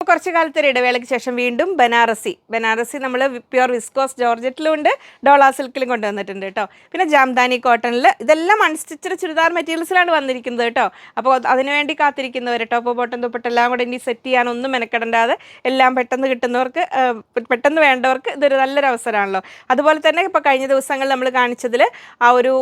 കുറച്ച് കാലത്തെ ഒരു ഇടവേളയ്ക്ക് ശേഷം വീണ്ടും ബനാറസി നമ്മൾ പ്യുർ വിസ്കോസ് ജോർജറ്റിലുണ്ട്, ഡോള സിൽക്കിലും കൊണ്ടുവന്നിട്ടുണ്ട് കേട്ടോ. പിന്നെ ജാംദാനി കോട്ടണിൽ, ഇതെല്ലാം അൺസ്റ്റിച്ചഡ് ചുരിദാർ മെറ്റീരിയൽസിലാണ് വന്നിരിക്കുന്നത് കേട്ടോ. അപ്പോൾ അതിനുവേണ്ടി കാത്തിരിക്കുന്നവർ ടോപ്പ് ബോട്ടം ദുപ്പട്ട എല്ലാം കൂടെ ഇനി സെറ്റ് ചെയ്യാനൊന്നും മെനക്കെടണ്ടാതെ എല്ലാം പെട്ടെന്ന് കിട്ടുന്നവർക്ക്, പെട്ടെന്ന് വേണ്ടവർക്ക് ഇതൊരു നല്ലൊരു അവസരമാണല്ലോ. അതുപോലെ തന്നെ ഇപ്പോൾ കഴിഞ്ഞ ദിവസങ്ങളിൽ നമ്മൾ കാണിച്ചതിൽ ആ ഒരു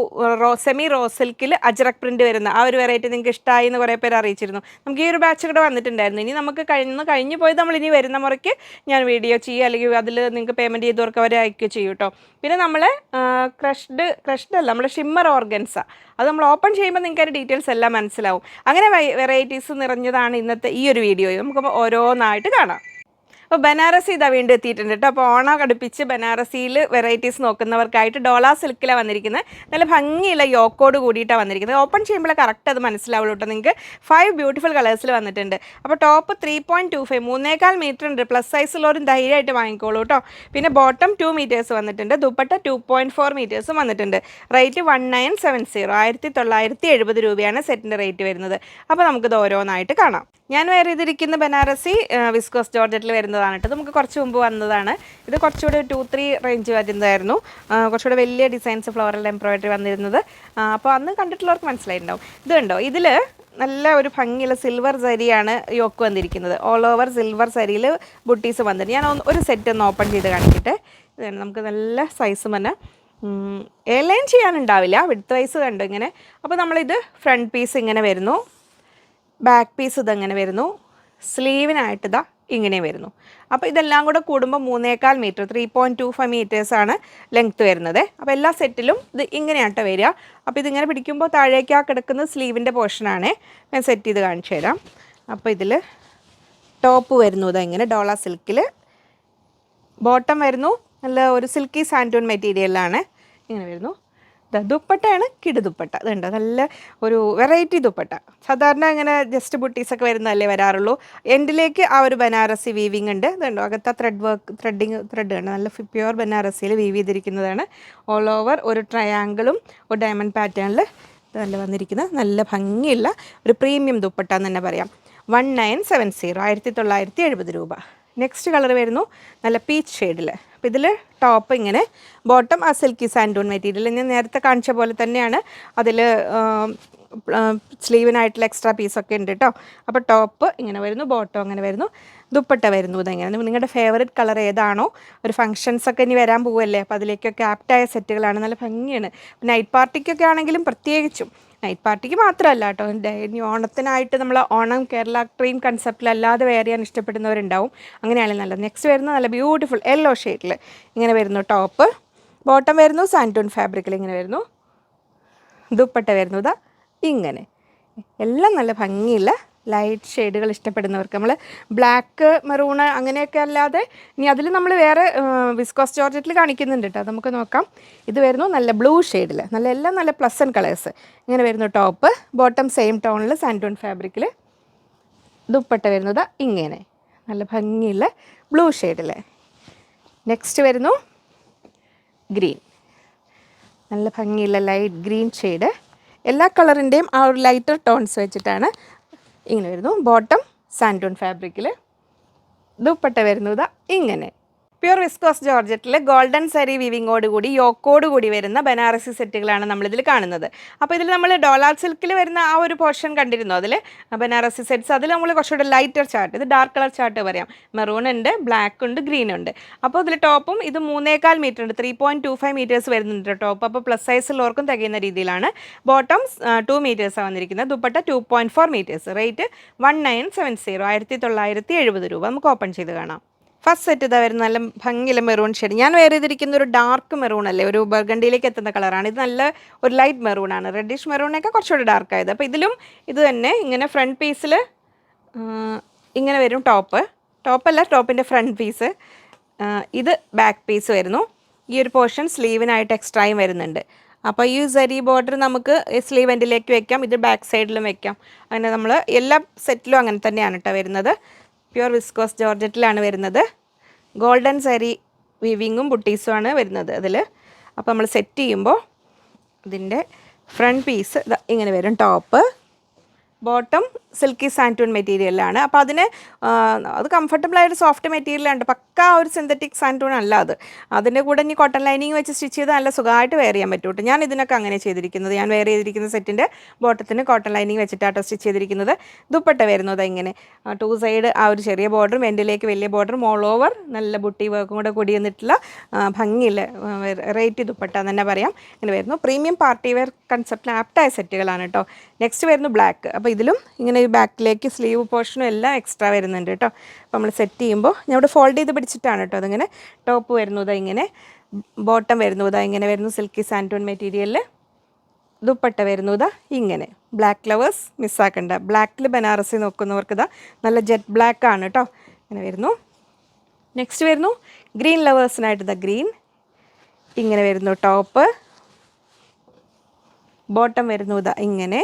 സെമി റോ സിൽക്കിൽ അജ്രക് പ്രിൻറ്റ് വരുന്ന ആ ഒരു വെറൈറ്റി നിങ്ങൾക്ക് ഇഷ്ടമായി എന്ന് കുറേ പേര് അറിയിച്ചിരുന്നു. നമുക്ക് ഈ ഒരു ബാച്ച് കൂടെ വന്നിട്ടുണ്ടായിരുന്നു. ഇനി നമുക്ക് കഴിഞ്ഞു പോയത് നമ്മൾ ഇനി വരുന്ന മുറയ്ക്ക് ഞാൻ വീഡിയോ ചെയ്യുക, അല്ലെങ്കിൽ അതിൽ നിങ്ങൾക്ക് പേയ്മെൻറ്റ് ചെയ്തവർക്ക് അവരെ അയക്കുകയോ ചെയ്യും കേട്ടോ. പിന്നെ നമ്മൾ ക്രഷ്ഡ് അല്ല, നമ്മൾ ഷിമ്മർ ഓർഗൻസ, അത് നമ്മൾ ഓപ്പൺ ചെയ്യുമ്പോൾ നിങ്ങൾക്ക് അതിൻ്റെ ഡീറ്റെയിൽസ് എല്ലാം മനസ്സിലാവും. അങ്ങനെ വെറൈറ്റീസ് നിറഞ്ഞതാണ് ഇന്നത്തെ ഈ ഒരു വീഡിയോ. നമുക്ക് ഓരോന്നായിട്ട് കാണാം. അപ്പോൾ ബനാറസി ഇതാ വീണ്ടും എത്തിയിട്ടുണ്ട് കേട്ടോ. അപ്പോൾ ഓണം അടുപ്പിച്ച് ബനാറസിയിൽ വെറൈറ്റീസ് നോക്കുന്നവർക്കായിട്ട് ഡോള സിൽക്കിലാണ് വന്നിരിക്കുന്നത്. നല്ല ഭംഗിയുള്ള യോക്കോട് കൂടിയിട്ടാണ് വന്നിരിക്കുന്നത്. ഓപ്പൺ ചെയ്യുമ്പോൾ കറക്റ്റ് അത് മനസ്സിലാവുള്ളൂ കേട്ടോ. നിങ്ങൾക്ക് 5 ബ്യൂട്ടിഫുൾ കളേഴ്സിൽ വന്നിട്ടുണ്ട്. അപ്പോൾ ടോപ്പ് 3.25 3.25 മീറ്റർ ഉണ്ട്. പ്ലസ് സൈസുള്ളവരും ധൈര്യമായിട്ട് വാങ്ങിക്കോളൂ കേട്ടോ. പിന്നെ ബോട്ടം 2 മീറ്റേഴ്സ് വന്നിട്ടുണ്ട്, ദുപ്പട്ട 2.4 മീറ്റേഴ്സും വന്നിട്ടുണ്ട്. റേറ്റ് 1970 1970 രൂപയാണ് സെറ്റിൻ്റെ റേറ്റ് വരുന്നത്. അപ്പോൾ നമുക്കിത് ഓരോന്നായിട്ട് കാണാം. ഞാൻ വേറെ ചെയ്തിരിക്കുന്ന ബനാറസി വിസ്കോസ് ജോർജറ്റിൽ വരുന്നതാണ് കേട്ടോ. നമുക്ക് കുറച്ച് മുമ്പ് വന്നതാണ്. ഇത് കുറച്ചുകൂടി 2-3 റേഞ്ച് വരുന്നതായിരുന്നു. കുറച്ചുകൂടെ വലിയ ഡിസൈൻസ് ഫ്ലോറൽ എംബ്രോയിഡറി വന്നിരുന്നത്. അപ്പോൾ അന്ന് കണ്ടിട്ടുള്ളവർക്ക് മനസ്സിലായിട്ടുണ്ടാവും. ഇത് കണ്ടോ, ഇതിൽ നല്ല ഒരു ഭംഗിയുള്ള സിൽവർ സരിയാണ് യോക്ക് വന്നിരിക്കുന്നത്. ഓൾ ഓവർ സിൽവർ സരിയിൽ ബുട്ടീസ് വന്നിട്ട് ഞാൻ ഒരു സെറ്റ് ഒന്ന് ഓപ്പൺ ചെയ്ത് കാണിക്കട്ടെ. ഇത് നമുക്ക് നല്ല സൈസ് തന്നെ എയർലൈൻ ചെയ്യാനുണ്ടാവില്ല, വിഡ്ത്ത് വൈസ് കണ്ടോ ഇങ്ങനെ. അപ്പോൾ നമ്മളിത് ഫ്രണ്ട് പീസ് ഇങ്ങനെ വരുന്നു, ബാക്ക് പീസ് ഇതങ്ങനെ വരുന്നു, സ്ലീവിനായിട്ട് ഇതാ ഇങ്ങനെ വരുന്നു. അപ്പോൾ ഇതെല്ലാം കൂടെ കൂടുമ്പോൾ 3.25 മീറ്റർ 3.25 മീറ്റേഴ്സാണ് ലെങ്ത്ത് വരുന്നത്. അപ്പോൾ എല്ലാ സെറ്റിലും ഇത് ഇങ്ങനെയാട്ടോ വരിക. അപ്പോൾ ഇതിങ്ങനെ പിടിക്കുമ്പോൾ താഴേക്കാ കിടക്കുന്ന സ്ലീവിൻ്റെ പോർഷനാണ്. ഞാൻ സെറ്റ് ചെയ്ത് കാണിച്ചു തരാം. അപ്പോൾ ഇതിൽ ടോപ്പ് വരുന്നു ഇതെങ്ങനെ ഡോള സിൽക്കിൽ, ബോട്ടം വരുന്നു നല്ല ഒരു സിൽക്കി സാൻറ്റൂൺ മെറ്റീരിയലാണ്, ഇങ്ങനെ വരുന്നു. ദുപ്പട്ടയാണ് കിടു ദുപ്പട്ട. അതുണ്ട് നല്ല ഒരു വെറൈറ്റി ദുപ്പട്ട. സാധാരണ ഇങ്ങനെ ജസ്റ്റ് ബുട്ടീസൊക്കെ വരുന്നതല്ലേ വരാറുള്ളൂ. എൻഡിലേക്ക് ആ ഒരു ബനാറസി വീവിങ് ഉണ്ട്. ഇതുണ്ടോ, അകത്ത ത്രെഡ് ഉണ്ട്, നല്ല പ്യുവർ ബനാറസിയിൽ വീവ് ചെയ്തിരിക്കുന്നതാണ്. ഓൾ ഓവർ ഒരു ട്രയാങ്കിളും ഒരു ഡയമണ്ട് പാറ്റേണിൽ നല്ല വന്നിരിക്കുന്നത്. നല്ല ഭംഗിയുള്ള ഒരു പ്രീമിയം ദുപ്പട്ട എന്ന് തന്നെ പറയാം. 1970 1970 രൂപ. നെക്സ്റ്റ് കളർ വരുന്നു നല്ല പീച്ച് ഷെയ്ഡിൽ. അപ്പോൾ ഇതിൽ ടോപ്പ് ഇങ്ങനെ, ബോട്ടം ആ സിൽക്കി സാൻഡൂൺ മെറ്റീരിയൽ ഞാൻ നേരത്തെ കാണിച്ച പോലെ തന്നെയാണ്. അതിൽ സ്ലീവിനായിട്ടുള്ള എക്സ്ട്രാ പീസൊക്കെ ഉണ്ട് കേട്ടോ. അപ്പോൾ ടോപ്പ് ഇങ്ങനെ വരുന്നു, ബോട്ടം അങ്ങനെ വരുന്നു, ദുപ്പട്ട വരുന്നു ഇതെങ്ങനെ. നിങ്ങളുടെ ഫേവറേറ്റ് കളർ ഏതാണോ, ഒരു ഫംഗ്ഷൻസൊക്കെ ഇനി വരാൻ പോവല്ലേ, അപ്പോൾ അതിലേക്കൊക്കെ ആപ്റ്റായ സെറ്റുകളാണ്. നല്ല ഭംഗിയാണ്. നൈറ്റ് പാർട്ടിക്കൊക്കെ ആണെങ്കിലും പ്രത്യേകിച്ചും, നൈറ്റ് പാർട്ടിക്ക് മാത്രമല്ല കേട്ടോ, ഇനി ഓണത്തിനായിട്ട് നമ്മൾ ഓണം കേരള ട്രീം കൺസെപ്റ്റിലല്ലാതെ വെയർ ചെയ്യാൻ ഇഷ്ടപ്പെടുന്നവരുണ്ടാവും. അങ്ങനെയാണ് നല്ലത്. നെക്സ്റ്റ് വരുന്നത് നല്ല ബ്യൂട്ടിഫുൾ യെല്ലോ ഷെയ്ഡിൽ ഇങ്ങനെ വരുന്നു ടോപ്പ്, ബോട്ടം വരുന്നു സാൻറ്റൂൺ ഫാബ്രിക്കിൽ ഇങ്ങനെ വരുന്നു, ദുപ്പട്ട വരുന്നത് ഇങ്ങനെ. എല്ലാം നല്ല ഭംഗിയുള്ള ലൈറ്റ് ഷെയ്ഡുകൾ ഇഷ്ടപ്പെടുന്നവർക്ക്, നമ്മൾ ബ്ലാക്ക് മെറൂണ് അങ്ങനെയൊക്കെ അല്ലാതെ ഇനി അതിൽ നമ്മൾ വേറെ വിസ്കോസ് ജോർജറ്റിൽ കാണിക്കുന്നുണ്ട് കേട്ടോ. നമുക്ക് നോക്കാം. ഇത് വരുന്നു നല്ല ബ്ലൂ ഷെയ്ഡിൽ, എല്ലാം നല്ല പ്ലസൻറ്റ് കളേഴ്സ് ഇങ്ങനെ വരുന്നു ടോപ്പ്, ബോട്ടം സെയിം ടോണിൽ സാൻറ്റൂൺ ഫാബ്രിക്കിൽ, ദുപ്പട്ട വരുന്നത് ഇങ്ങനെ നല്ല ഭംഗിയുള്ള ബ്ലൂ ഷെയ്ഡിൽ. നെക്സ്റ്റ് വരുന്നു ഗ്രീൻ, നല്ല ഭംഗിയുള്ള ലൈറ്റ് ഗ്രീൻ ഷെയ്ഡ്. എല്ലാ കളറിൻ്റെയും ആ ഒരു ലൈറ്റർ ടോൺസ് വെച്ചിട്ടാണ് ഇങ്ങനെ വരുന്നു. ബോട്ടം സാൻറ്റൂൺ ഫാബ്രിക്കിൽ, ദുപ്പട്ട വരുന്നത് ഇങ്ങനെ. പ്യുർ വിസ്കോസ് ജോർജറ്റിൽ ഗോൾഡൻ സാരി വീവിങ്ങോട് കൂടി യോക്കോട് കൂടി വരുന്ന ബനാറസി സെറ്റുകളാണ് നമ്മളിതിൽ കാണുന്നത്. അപ്പോൾ ഇതിൽ നമ്മൾ ഡോള സിൽക്കിൽ വരുന്ന ആ ഒരു പോർഷൻ കണ്ടിരുന്നു, അതിൽ ബനാറസി സെറ്റ്സ്. അതിൽ നമ്മൾ കുറച്ചുകൂടെ ലൈറ്റർ ചാർട്ട്, ഇത് ഡാർക്ക് കളർ ചാർട്ട് പറയാം. മെറൂൺ ഉണ്ട്, ബ്ലാക്ക് ഉണ്ട്, ഗ്രീൻ ഉണ്ട്. അപ്പോൾ ഇതിൽ ടോപ്പും ഇത് 3.25 മീറ്റർ ഉണ്ട്, 3.25 മീറ്റേഴ്സ് വരുന്നുണ്ട് ടോപ്പ്. അപ്പോൾ പ്ലസ് സൈസുള്ളവർക്കും തികയുന്ന രീതിയിലാണ്. ബോട്ടം 2 മീറ്റേഴ്സാണ് വന്നിരിക്കുന്നത്, ദുപ്പട്ട 2.4 മീറ്റേഴ്സ്. റേറ്റ് 1970 1970 രൂപ. നമുക്ക് ഓപ്പൺ ചെയ്ത് കാണാം. ഫസ്റ്റ് സെറ്റ് ഇതാ വരുന്ന നല്ല ഭംഗിയുള്ള മെറൂൺ ഷെയ്ഡ്. ഞാൻ വേറെ ചെയ്തിരിക്കുന്ന ഒരു ഡാർക്ക് മെറൂൺ അല്ലേ, ഒരു ബർഗണ്ടിയിലേക്ക് എത്തുന്ന കളറാണ്. ഇത് നല്ല ഒരു ലൈറ്റ് മെറൂണാണ്, റെഡിഷ് മെറൂണൊക്കെ കുറച്ചുകൂടി ഡാർക്കായത്. അപ്പോൾ ഇതിലും ഇത് തന്നെ ഇങ്ങനെ ഫ്രണ്ട് പീസിൽ ഇങ്ങനെ വരും ടോപ്പല്ല, ടോപ്പിൻ്റെ ഫ്രണ്ട് പീസ്. ഇത് ബാക്ക് പീസ് വരുന്നു. ഈ ഒരു പോർഷൻ സ്ലീവിനായിട്ട് എക്സ്ട്രായും വരുന്നുണ്ട്. അപ്പോൾ ഈ സരി ബോർഡർ നമുക്ക് സ്ലീവ് എൻഡിലേക്ക് വെക്കാം, ഇത് ബാക്ക് സൈഡിലും വെക്കാം. അങ്ങനെ നമ്മൾ എല്ലാ സെറ്റിലും അങ്ങനെ തന്നെയാണ് കേട്ടോ വരുന്നത്. പ്യുർ വിസ്കോസ് ജോർജറ്റിലാണ് വരുന്നത്. ഗോൾഡൻ സാരി വീവിങ്ങും ബുട്ടീസുമാണ് വരുന്നത് അതിൽ. അപ്പോൾ നമ്മൾ സെറ്റ് ചെയ്യുമ്പോൾ ഇതിൻ്റെ ഫ്രണ്ട് പീസ് ഇങ്ങനെ വരും ടോപ്പ്, ബോട്ടം സിൽക്കി സാൻറ്റൂൺ മെറ്റീരിയലാണ്. അപ്പോൾ അത് കംഫർട്ടബിൾ ആയൊരു സോഫ്റ്റ് മെറ്റീരിയലാണ്, പക്കാ ഒരു സിന്തറ്റിക് സാൻറ്റൂൺ അല്ല അത്. അതിൻ്റെ കൂടെ ഇനി കോട്ടൺ ലൈനിങ് വെച്ച് സ്റ്റിച്ച് ചെയ്ത് നല്ല സുഖമായിട്ട് വെയർ ചെയ്യാൻ പറ്റും കേട്ടോ. ഞാൻ ഇതിനൊക്കെ അങ്ങനെ ചെയ്തിരിക്കുന്നത്. ഞാൻ വെയർ ചെയ്തിരിക്കുന്ന സെറ്റിൻ്റെ ബോട്ടത്തിന് കോട്ടൺ ലൈനിങ് വെച്ചിട്ടാട്ടോ സ്റ്റിച്ച് ചെയ്തിരിക്കുന്നത്. ദുപ്പട്ട വരുന്നത് ഇങ്ങനെ 2 സൈഡ് ആ ഒരു ചെറിയ ബോർഡറും എൻഡിലേക്ക് വലിയ ബോർഡറും ഓൾ ഓവർ നല്ല ബുട്ടി വർക്കും കൂടെ കൂടി വന്നിട്ടുള്ള ഭംഗിയില്ല വെറൈറ്റി ദുപ്പട്ട എന്ന് തന്നെ പറയാം. ഇങ്ങനെ വരുന്നു. പ്രീമിയം പാർട്ടി വെയർ കൺസെപ്റ്റിൽ ആപ്റ്റായ സെറ്റുകളാണ് കേട്ടോ. നെക്സ്റ്റ് വരുന്നു ബ്ലാക്ക്. അപ്പോൾ ഇതിലും ഇങ്ങനെ ഈ ബാക്കിലേക്ക് സ്ലീവ് പോർഷനും എല്ലാം എക്സ്ട്രാ വരുന്നുണ്ട് കേട്ടോ. അപ്പോൾ നമ്മൾ സെറ്റ് ചെയ്യുമ്പോൾ ഞാൻ ഇവിടെ ഫോൾഡ് ചെയ്ത് പിടിച്ചിട്ടാണ് കേട്ടോ അതിങ്ങനെ. ടോപ്പ് വരുന്നത് ഇങ്ങനെ, ബോട്ടം വരുന്നത് ഇങ്ങനെ വരുന്നു സിൽക്കി സാൻറ്റൂൺ മെറ്റീരിയലിൽ. ദുപ്പട്ട വരുന്നത് ഇങ്ങനെ. ബ്ലാക്ക് ലവേഴ്സ് മിസ്സാക്കണ്ട. ബ്ലാക്കിൽ ബനാറസി നോക്കുന്നവർക്ക് ഇതാ നല്ല ജെറ്റ് ബ്ലാക്ക് ആണ് കേട്ടോ. ഇങ്ങനെ വരുന്നു. നെക്സ്റ്റ് വരുന്നു ഗ്രീൻ ലവേഴ്സിനായിട്ട് ഇതാ ഗ്രീൻ. ഇങ്ങനെ വരുന്നു ടോപ്പ്. ബോട്ടം വരുന്നത് ഇങ്ങനെ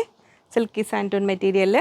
സിൽക്കി സാൻറ്റൂൺ മെറ്റീരിയലിൽ.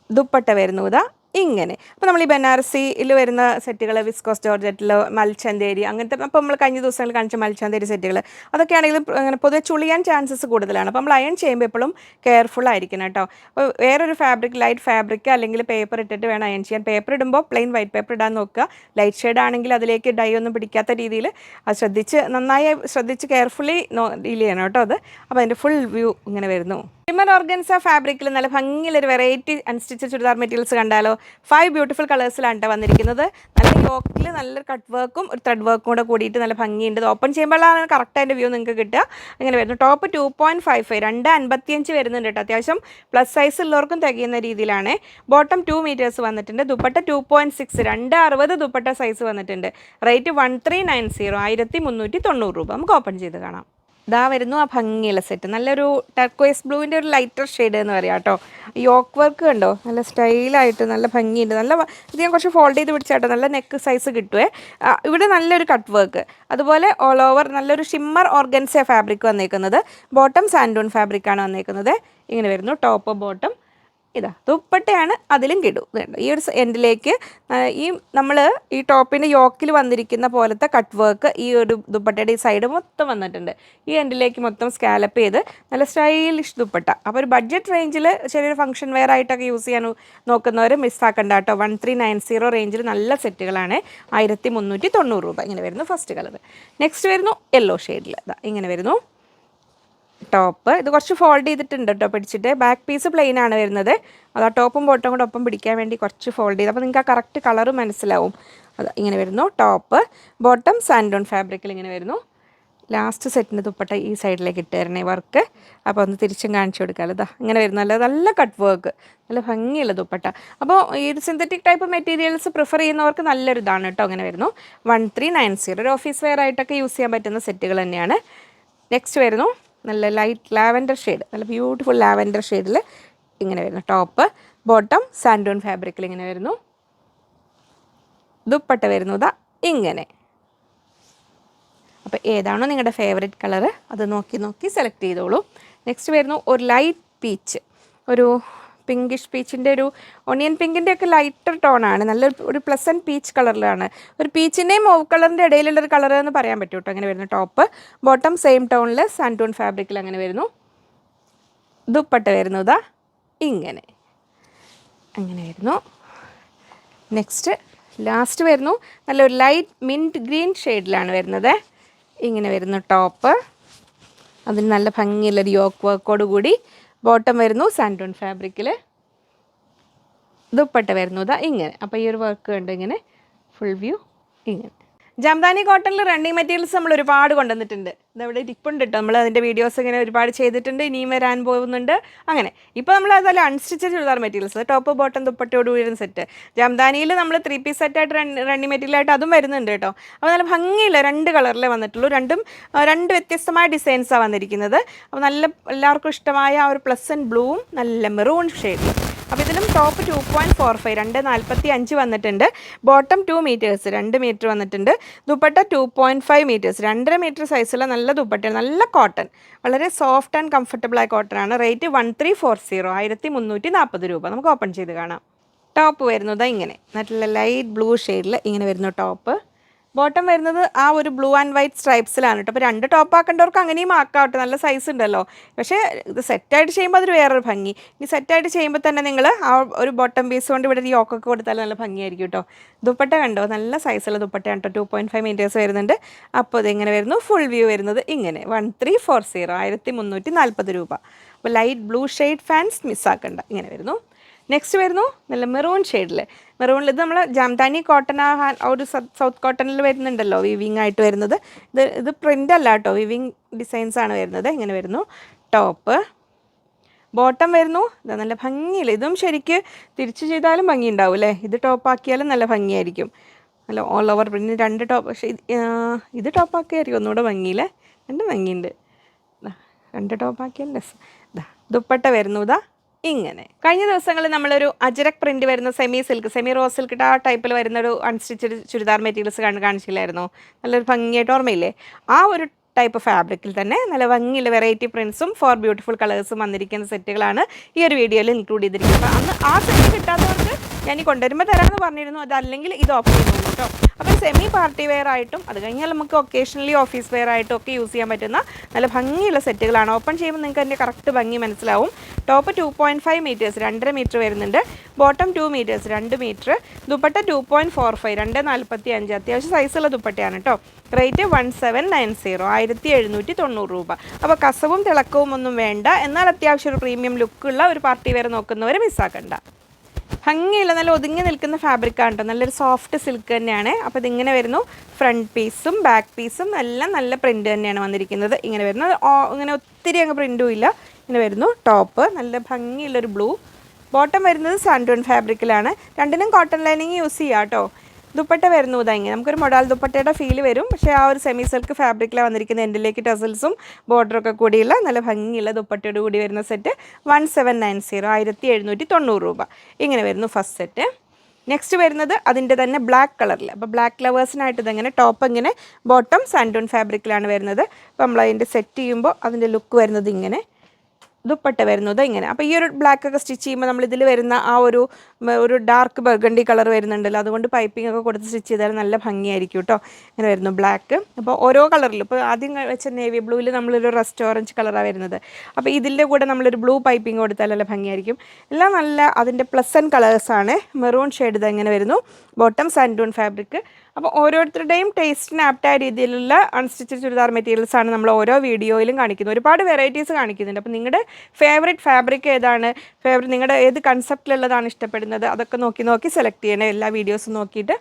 ദുപ്പട്ട വരുന്നത് ഇങ്ങനെ. അപ്പോൾ നമ്മൾ ഈ ബനാറസിയിൽ വരുന്ന സെറ്റുകൾ, വിസ്കോസ് ജോർജറ്റിൽ, മൽച്ചന്തേരി അങ്ങനത്തെ, അപ്പോൾ നമ്മൾ കഴിഞ്ഞ ദിവസങ്ങളിൽ കാണിച്ച മൽച്ചന്തേരി സെറ്റുകൾ അതൊക്കെ ആണെങ്കിലും അങ്ങനെ പൊതുവെ ചുളിയാൻ ചാൻസസ് കൂടുതലാണ്. അപ്പോൾ നമ്മൾ അയൺ ചെയ്യുമ്പോൾ എപ്പോഴും കെയർഫുൾ ആയിരിക്കണം കേട്ടോ. അപ്പോൾ വേറൊരു ഫാബ്രിക്, ലൈറ്റ് ഫാബ്രിക് അല്ലെങ്കിൽ പേപ്പർ ഇട്ടിട്ട് വേണം അയൺ ചെയ്യാൻ. പേപ്പർ ഇടുമ്പോൾ പ്ലെയിൻ വൈറ്റ് പേപ്പർ ഇടാൻ നോക്കുക. ലൈറ്റ് ഷെയ്ഡ് ആണെങ്കിൽ അതിലേക്ക് ഡൈ ഒന്നും പിടിക്കാത്ത രീതിയിൽ അത് നന്നായി ശ്രദ്ധിച്ച് കെയർഫുള്ളി ഡീൽ ചെയ്യണം കേട്ടോ അത്. അപ്പോൾ അതിൻ്റെ ഫുൾ വ്യൂ ഇങ്ങനെ വരുന്നു. ഷിമ്മർ ഓർഗൻസ ഫാബ്രിക്കിൽ നല്ല ഭംഗിയിലൊരു വെറൈറ്റി അൺസ്റ്റിച്ച് ചുരിദാർ മെറ്റീരിയൽസ് കണ്ടാലോ. 5 ബ്യൂട്ടിഫുൾ കളേഴ്സിലാണ് വന്നിരിക്കുന്നത്. നല്ല യോക്കിൽ നല്ലൊരു കട്ട് വർക്കും ഒരു ത്രെഡ് വർക്കും കൂടെ കൂടിയിട്ട് നല്ല ഭംഗിയുണ്ട്. ഓപ്പൺ ചെയ്യുമ്പോഴാണ് കറക്റ്റ് അതിൻ്റെ വ്യൂ നിങ്ങൾക്ക് കിട്ടുക. ഇങ്ങനെ വരുന്നു. ടോപ്പ് 2.55 2.55 വരുന്നുണ്ട് കേട്ടോ. അത്യാവശ്യം പ്ലസ് സൈസ് ഉള്ളവർക്കും തികയുന്ന രീതിയിലാണ്. ബോട്ടം 2 മീറ്റേഴ്സ് വന്നിട്ടുണ്ട്. ദുപ്പട്ട 2.6 2.60 ദുപ്പട്ട സൈസ് വന്നിട്ടുണ്ട്. റേറ്റ് 1390 1390 രൂപ. നമുക്ക് ഓപ്പൺ ചെയ്ത് കാണാം. ഇതാ വരുന്നു ആ ഭംഗിയുള്ള സെറ്റ്. നല്ലൊരു ടർക്കോയ്സ് ബ്ലൂവിൻ്റെ ഒരു ലൈറ്റർ ഷെയ്ഡ് എന്ന് പറയാം കേട്ടോ. യോക്ക് വർക്ക് കണ്ടോ, നല്ല സ്റ്റൈലായിട്ട് നല്ല ഭംഗിയുണ്ട്. ഇത് ഞാൻ കുറച്ച് ഫോൾഡ് ചെയ്ത് പിടിച്ചാട്ടോ. നല്ല നെക്ക് സൈസ് കിട്ടുമേ. ഇവിടെ നല്ലൊരു കട്ട് വർക്ക്, അതുപോലെ ഓൾ ഓവർ നല്ലൊരു ഷിമ്മർ ഓർഗൻസ ഫാബ്രിക് വന്നേക്കുന്നത്. ബോട്ടം സാൻഡൂൺ ഫാബ്രിക്കാണ് വന്നേക്കുന്നത്. ഇങ്ങനെ വരുന്നു ടോപ്പ് ബോട്ടം. ഇതാ ദുപ്പട്ടയാണ്, അതിലും കിടും. ഈ ഒരു എൻഡിലേക്ക് നമ്മൾ ഈ ടോപ്പിൻ്റെ യോക്കിൽ വന്നിരിക്കുന്ന പോലത്തെ കട്ട് വർക്ക് ഈ ഒരു ദുപ്പട്ടയുടെ ഈ സൈഡ് മൊത്തം വന്നിട്ടുണ്ട്. ഈ എൻഡിലേക്ക് മൊത്തം സ്കാലപ്പ് ചെയ്ത് നല്ല സ്റ്റൈലിഷ് ദുപ്പട്ട. അപ്പോൾ ഒരു ബഡ്ജറ്റ് റേഞ്ചിൽ ചെറിയൊരു ഫംഗ്ഷൻ വെയർ ആയിട്ടൊക്കെ യൂസ് ചെയ്യാൻ നോക്കുന്നവർ മിസ്സാക്കണ്ട കേട്ടോ. 1390 റേഞ്ചിൽ നല്ല സെറ്റുകളാണ്. 1390 രൂപ. ഇങ്ങനെ വരുന്നു ഫസ്റ്റ് കളർ. നെക്സ്റ്റ് വരുന്നു യെല്ലോ ഷെയ്ഡിൽ. ഇങ്ങനെ വരുന്നു ടോപ്പ്. ഇത് കുറച്ച് ഫോൾഡ് ചെയ്തിട്ടുണ്ട് കേട്ടോ പിടിച്ചിട്ട്. ബാക്ക് പീസ് പ്ലെയിൻ ആണ് വരുന്നത്. അത് ആ ടോപ്പും ബോട്ടും കൂടെ ഒപ്പം പിടിക്കാൻ വേണ്ടി കുറച്ച് ഫോൾഡ് ചെയ്ത്, അപ്പോൾ നിങ്ങൾക്ക് ആ കറക്റ്റ് കളറ് മനസ്സിലാവും. അത് ഇങ്ങനെ വരുന്നു ടോപ്പ്. ബോട്ടം സാൻഡോൺ ഫാബ്രിക്കിൽ ഇങ്ങനെ വരുന്നു. ലാസ്റ്റ് സെറ്റിൻ്റെ ദുപ്പട്ട ഈ സൈഡിലേക്ക് ഇട്ട് തരണേ വർക്ക്. അപ്പോൾ ഒന്ന് തിരിച്ചും കാണിച്ചു കൊടുക്കാമല്ലോ. ഇതാ ഇങ്ങനെ വരുന്നു. നല്ല കട്ട് വർക്ക്, നല്ല ഭംഗിയുള്ള ദുപ്പട്ട. അപ്പോൾ ഈ ഒരു സിന്തറ്റിക് ടൈപ്പ് മെറ്റീരിയൽസ് പ്രിഫർ ചെയ്യുന്നവർക്ക് നല്ലൊരു ഇതാണ് കേട്ടോ. അങ്ങനെ വരുന്നു 1390. ഒരു ഓഫീസ് വെയർ ആയിട്ടൊക്കെ യൂസ് ചെയ്യാൻ പറ്റുന്ന സെറ്റുകൾ തന്നെയാണ്. നെക്സ്റ്റ് വരുന്നു നല്ല ലൈറ്റ് ലാവൻഡർ ഷെയ്ഡ്, നല്ല ബ്യൂട്ടിഫുൾ ലാവൻഡർ ഷെയ്ഡിൽ ഇങ്ങനെ വരുന്നു ടോപ്പ്. ബോട്ടം സാൻഡൂൺ ഫാബ്രിക്കിൽ ഇങ്ങനെ വരുന്നു. ദുപ്പട്ട വരുന്നത് ഇങ്ങനെ. അപ്പോൾ ഏതാണോ നിങ്ങളുടെ ഫേവറേറ്റ് കളറ് അത് നോക്കി സെലക്ട് ചെയ്തോളൂ. നെക്സ്റ്റ് വരുന്നു ഒരു ലൈറ്റ് പീച്ച്, ഒരു പിങ്കിഷ് പീച്ചിൻ്റെ ഒരു ഓണിയൻ പിങ്കിൻ്റെ ഒക്കെ ലൈറ്റർ ടോണാണ്. ഒരു പ്ലസൻറ്റ് പീച്ച് കളറിലാണ്. ഒരു പീച്ചിൻ്റെയും മൂവ് കളറിൻ്റെ ഇടയിലുള്ളൊരു കളർ എന്ന് പറയാൻ പറ്റും കേട്ടോ. അങ്ങനെ വരുന്നു ടോപ്പ്. ബോട്ടം സെയിം ടോണിൽ സാൻഡൂൺ ഫാബ്രിക്കിൽ അങ്ങനെ വരുന്നു. ദുപ്പട്ട വരുന്നത് ഇങ്ങനെ. അങ്ങനെ വരുന്നു. നെക്സ്റ്റ് ലാസ്റ്റ് വരുന്നു നല്ലൊരു ലൈറ്റ് മിൻറ്റ് ഗ്രീൻ ഷെയ്ഡിലാണ് വരുന്നത്. ഇങ്ങനെ വരുന്നു ടോപ്പ്. അതിന് നല്ല ഭംഗിയുള്ളൊരു യോക്ക് വർക്കോട് കൂടി. ബോട്ടം വരുന്നു സാൻഡൂൺ ഫാബ്രിക്കിൽ. ദുപ്പട്ട വരുന്നത് ഇങ്ങനെ. അപ്പോൾ ഈ ഒരു വർക്ക് കണ്ട് ഇങ്ങനെ ഫുൾ വ്യൂ ഇങ്ങനെ. ജാംദാനി കോട്ടണിൽ റണ്ണിങ് മെറ്റീരിയൽസ് നമ്മൾ ഒരുപാട് കൊണ്ടുവന്നിട്ടുണ്ട്. ഇതവിടെ ഇരിപ്പുണ്ട് കേട്ടോ. നമ്മൾ അതിൻ്റെ വീഡിയോസ് ഇങ്ങനെ ഒരുപാട് ചെയ്തിട്ടുണ്ട്, ഇനിയും വരാൻ പോകുന്നുണ്ട്. അങ്ങനെ ഇപ്പോൾ നമ്മൾ അതല്ല unstitched churidar materials, top bottom ദുപ്പട്ടയോട് കൂടിയ സെറ്റ്. ജാംദാനിയിൽ നമ്മൾ 3 പീസ് സെറ്റായിട്ട് റണ്ണിങ് മെറ്റീരിയലായിട്ട് അതും വരുന്നുണ്ട് കേട്ടോ. അപ്പോൾ നല്ല ഭംഗിയില്ല 2 കളറിലേ വന്നിട്ടുള്ളൂ. രണ്ട് വ്യത്യസ്തമായ ഡിസൈൻസാണ് വന്നിരിക്കുന്നത്. അപ്പോൾ നല്ല എല്ലാവർക്കും ഇഷ്ടമായ ആ ഒരു പ്ലസൻറ്റ് ബ്ലൂവും നല്ല മെറൂൺ ഷെയ്ഡിൽ. അപ്പോൾ ഇതിലും ടോപ്പ് 2.45 2.45 വന്നിട്ടുണ്ട്. ബോട്ടം 2 മീറ്റേഴ്സ് 2 മീറ്റർ വന്നിട്ടുണ്ട്. ദുപ്പട്ട 2.5 മീറ്റേഴ്സ് 2.5 മീറ്റർ സൈസുള്ള നല്ല ദുപ്പട്ടയാണ്. നല്ല കോട്ടൺ, വളരെ സോഫ്റ്റ് ആൻഡ് കംഫർട്ടബിൾ ആയ കോട്ടൺ ആണ്. റേറ്റ് 1340 1340 രൂപ. നമുക്ക് ഓപ്പൺ ചെയ്ത് കാണാം. ടോപ്പ് വരുന്നത് ഇങ്ങനെ നല്ല ലൈറ്റ് ബ്ലൂ ഷെയ്ഡിൽ ഇങ്ങനെ വരുന്നു ടോപ്പ്. ബോട്ടം വരുന്നത് ആ ഒരു ബ്ലൂ ആൻഡ് വൈറ്റ് സ്ട്രൈപ്സിലാണ് കേട്ടോ. അപ്പോൾ 2 ടോപ്പ് ആക്കേണ്ടവർക്ക് അങ്ങനെയും ആക്കാം കേട്ടോ, നല്ല സൈസ് ഉണ്ടല്ലോ. പക്ഷേ ഇത് സെറ്റായിട്ട് ചെയ്യുമ്പോൾ അതൊരു വേറൊരു ഭംഗി. ഈ സെറ്റായിട്ട് ചെയ്യുമ്പോൾ തന്നെ നിങ്ങൾ ആ ഒരു ബോട്ടം പീസ് കൊണ്ട് ഇവിടെ ഒരു യോക്കൊക്കെ കൊടുത്താൽ നല്ല ഭംഗിയായിരിക്കും കേട്ടോ. ദുപ്പട്ട കണ്ടോ, നല്ല സൈസുള്ള ദുപ്പട്ടയാണ് കേട്ടോ, 2.5 മീറ്റേഴ്സ് വരുന്നുണ്ട്. അപ്പോൾ ഇതിങ്ങനെ വരുന്നു. ഫുൾ വ്യൂ വരുന്നത് ഇങ്ങനെ 1340 1340 രൂപ. അപ്പോൾ ലൈറ്റ് ബ്ലൂ ഷെയ്ഡ് ഫാൻസ് മിസ്സാക്കണ്ട. ഇങ്ങനെ വരുന്നു. നെക്സ്റ്റ് വരുന്നു നല്ല മെറൂൺ ഷെയ്ഡിൽ. മെറൂണിൽ ഇത് നമ്മൾ ജാംദാനി കോട്ടൺ ആ ഒരു സൗത്ത് കോട്ടണിൽ വരുന്നുണ്ടല്ലോ, വിവിങ് ആയിട്ട് വരുന്നത്. ഇത് പ്രിൻ്റ് അല്ല കേട്ടോ, വിവിങ് ഡിസൈൻസ് ആണ് വരുന്നത്. ഇങ്ങനെ വരുന്നു ടോപ്പ്. ബോട്ടം വരുന്നു ഇത് നല്ല ഭംഗിയില്ല. ഇതും ശരിക്ക് തിരിച്ച് ചെയ്താലും ഭംഗി ഉണ്ടാവും അല്ലേ. ഇത് ടോപ്പാക്കിയാലും നല്ല ഭംഗിയായിരിക്കും. നല്ല ഓൾ ഓവർ പ്രിൻ്റ് 2 ടോപ്പ്. പക്ഷേ ഇത് ടോപ്പാക്കിയായിരിക്കും ഒന്നുകൂടെ ഭംഗിയില്ലേ. രണ്ട് ഭംഗിയുണ്ട്. 2 ടോപ്പാക്കിയാൽ രസം. ദുപ്പട്ട വരുന്നു ഇതാ ഇങ്ങനെ. കഴിഞ്ഞ ദിവസങ്ങളിൽ നമ്മളൊരു അജരക് പ്രിന്റ് വരുന്ന semi silk, semi rose silk ആ ടൈപ്പിൽ വരുന്നൊരു അൺസ്റ്റിച്ചഡ് ചുരിദാർ മെറ്റീരിയൽസ് കാണിച്ചില്ലായിരുന്നോ, നല്ലൊരു ഭംഗിയായിട്ട് ഓർമ്മയില്ലേ. ആ ഒരു ടൈപ്പ് ഫാബ്രിക്കിൽ തന്നെ നല്ല ഭംഗിയുള്ള വെറൈറ്റി പ്രിൻസും 4 ബ്യൂട്ടിഫുൾ കളേഴ്സും വന്നിരിക്കുന്ന സെറ്റുകളാണ് ഈ ഒരു വീഡിയോയിൽ ഇൻക്ലൂഡ് ചെയ്തിരിക്കുന്നത്. അപ്പോൾ അന്ന് ആ സെറ്റ് കിട്ടാത്തവർക്ക് ഞാൻ ഈ കൊണ്ടുവരുമ്പോൾ തരാമെന്ന് പറഞ്ഞിരുന്നു. അതല്ലെങ്കിൽ ഇത് ഓപ്ഷൻ ചെയ്യുന്നു കേട്ടോ. അപ്പോൾ സെമി പാർട്ടി വെയർ ആയിട്ടും അത് കഴിഞ്ഞാൽ നമുക്ക് ഒക്കേഷണലി ഓഫീസ് വെയർ ആയിട്ടും ഒക്കെ യൂസ് ചെയ്യാൻ പറ്റുന്ന നല്ല ഭംഗിയുള്ള സെറ്റുകളാണ്. ഓപ്പൺ ചെയ്യുമ്പോൾ നിങ്ങൾക്ക് അതിൻ്റെ കറക്റ്റ് ഭംഗി മനസ്സിലാവും. ടോപ്പ് 2.5 മീറ്റേഴ്സ് 2.5 മീറ്റർ വരുന്നുണ്ട്. Bottom 2 meters 2 meter. ദുപ്പട്ട 2.45 2.45 അത്യാവശ്യം സൈസുള്ള ദുപ്പട്ടയാണ് കേട്ടോ. റേറ്റ് 1790 1790 രൂപ. അപ്പോൾ കസവും തിളക്കവും ഒന്നും വേണ്ട, എന്നാൽ അത്യാവശ്യം ഒരു പ്രീമിയം ലുക്കുള്ള ഒരു പാർട്ടി വെയർ നോക്കുന്നവർ മിസ്സാക്കണ്ട. ഭംഗിയില്ല, നല്ല ഒതുങ്ങി നിൽക്കുന്ന ഫാബ്രിക്കാണ് കേട്ടോ, നല്ലൊരു സോഫ്റ്റ് സിൽക്ക് തന്നെയാണ്. അപ്പോൾ ഇതിങ്ങനെ വരുന്നു. ഫ്രണ്ട് പീസും ബാക്ക് പീസും എല്ലാം നല്ല പ്രിൻ്റ് തന്നെയാണ് വന്നിരിക്കുന്നത്. ഇങ്ങനെ വരുന്നത് ഇങ്ങനെ ഒത്തിരി അങ്ങ് പ്രിൻറ്റും ഇല്ല. ഇങ്ങനെ വരുന്നു ടോപ്പ് നല്ല ഭംഗിയുള്ളൊരു ബ്ലൂ. ബോട്ടം വരുന്നത് സാൻഡൂൺ ഫാബ്രിക്കിലാണ്. രണ്ടിനും കോട്ടൺ ലൈനിങ് യൂസ് ചെയ്യാം കേട്ടോ. ദുപ്പട്ട വരുന്നു ഇതാ ഇങ്ങനെ, നമുക്കൊരു മൊഡാൽ ദുപ്പട്ടയുടെ ഫീല് വരും. പക്ഷേ ആ ഒരു സെമി സിൽക്ക് ഫാബ്രിക്കിലാണ് വന്നിരിക്കുന്ന. എൻഡിലേക്ക് ടസൽസും ബോർഡറൊക്കെ കൂടിയുള്ള നല്ല ഭംഗിയുള്ള ദുപ്പട്ടയോട് കൂടി വരുന്ന സെറ്റ് 1790 1790 രൂപ. ഇങ്ങനെ വരുന്നു ഫസ്റ്റ് സെറ്റ്. നെക്സ്റ്റ് വരുന്നത് അതിൻ്റെ തന്നെ ബ്ലാക്ക് കളറിൽ. അപ്പോൾ ബ്ലാക്ക് ലവേഴ്സിനായിട്ട് ഇതെങ്ങനെ ടോപ്പ് ഇങ്ങനെ, ബോട്ടം സാൻഡൂൺ ഫാബ്രിക്കിലാണ് വരുന്നത്. അപ്പോൾ നമ്മൾ അതിൻ്റെ സെറ്റ് ചെയ്യുമ്പോൾ അതിൻ്റെ ലുക്ക് വരുന്നത് ഇങ്ങനെ. ദുപ്പട്ട വരുന്നത് ഇങ്ങനെ. അപ്പോൾ ഈ ഒരു ബ്ലാക്ക് ഒക്കെ സ്റ്റിച്ച് ചെയ്യുമ്പോൾ നമ്മൾ ഇതിൽ വരുന്ന ആ ഒരു ഡാർക്ക് ബർഗണ്ടി കളർ വരുന്നുണ്ടല്ലോ, അതുകൊണ്ട് പൈപ്പിംഗ് ഒക്കെ കൊടുത്ത് സ്റ്റിച്ച് ചെയ്താൽ നല്ല ഭംഗിയായിരിക്കും കേട്ടോ. ഇങ്ങനെ വരുന്നു ബ്ലാക്ക്. അപ്പോൾ ഓരോ കളറിലും ഇപ്പോൾ ആദ്യം വെച്ച നേവി ബ്ലൂവിൽ നമ്മളൊരു റസ്റ്റ് ഓറഞ്ച് കളറാണ് വരുന്നത്. അപ്പോൾ ഇതിൻ്റെ കൂടെ നമ്മളൊരു ബ്ലൂ പൈപ്പിംഗ് കൊടുത്താൽ നല്ല ഭംഗിയായിരിക്കും. എല്ലാം നല്ല അതിൻ്റെ പ്ലസൻറ്റ് കളേഴ്സാണ്. മെറൂൺ ഷെയ്ഡ് ഇതെങ്ങനെ വരുന്നു. ബോട്ടം സാൻഡൂൺ ഫാബ്രിക്. അപ്പോൾ ഓരോരുത്തരുടെയും ടേസ്റ്റിന് ആപ്റ്റായ രീതിയിലുള്ള അൺസ്റ്റിച്ചഡ് ചുരിദാർ മെറ്റീരിയൽസ് ആണ് നമ്മൾ ഓരോ വീഡിയോയിലും കാണിക്കുന്നത്. ഒരുപാട് വെറൈറ്റീസ് കാണിക്കുന്നുണ്ട്. അപ്പോൾ നിങ്ങളുടെ ഫേവറേറ്റ് ഫാബ്രിക് ഏതാണ്, നിങ്ങളുടെ ഏത് കൺസെപ്റ്റിലുള്ളതാണ് ഇഷ്ടപ്പെടുന്നത്, അതൊക്കെ നോക്കി സെലക്ട് ചെയ്യണേ എല്ലാ വീഡിയോസും നോക്കിയിട്ട്.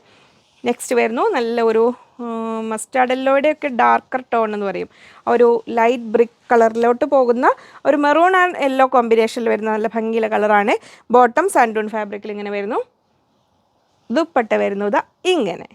നെക്സ്റ്റ് വരുന്നു നല്ല ഒരു മസ്റ്റാർഡ് യെല്ലോയുടെയൊക്കെ ഡാർക്കർ ടോൺ എന്ന് പറയും, ഒരു ലൈറ്റ് ബ്രിക്ക് കളറിലോട്ട് പോകുന്ന ഒരു മെറൂൺ ആൻഡ് യെല്ലോ കോമ്പിനേഷനിൽ വരുന്ന നല്ല ഭംഗിയുള്ള കളറാണ്. ബോട്ടം സാൻഡൂൺ ഫാബ്രിക്കിൽ ഇങ്ങനെ വരുന്നു. ദുപ്പട്ട വരുന്നത് ഇങ്ങനെ.